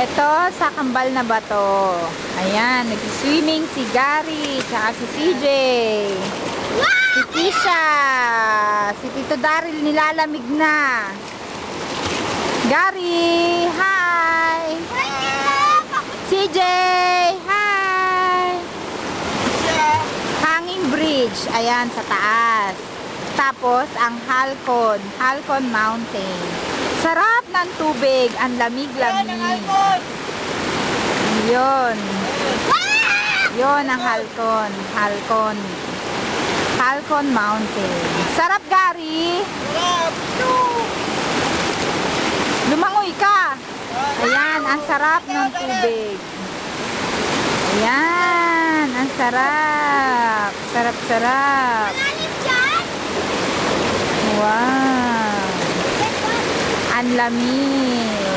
Ito, sa kambal na bato. Ayan, nag-swimming si Gary, tsaka si CJ. Si Kisha. Si Tito Daryl nilalamig na. Gary, hi! CJ, hi! Hanging Bridge, ayan, sa taas. Tapos, ang Halcon Mountain. Sarap ng tubig, ang lamig-lamig. Yun. Yun ang Halcon Mountain. Sarap, Gary. Lumangoy ka. Ayan, ang sarap ng tubig. Ayan, ang sarap. Sarap. Wow. Ang lamig.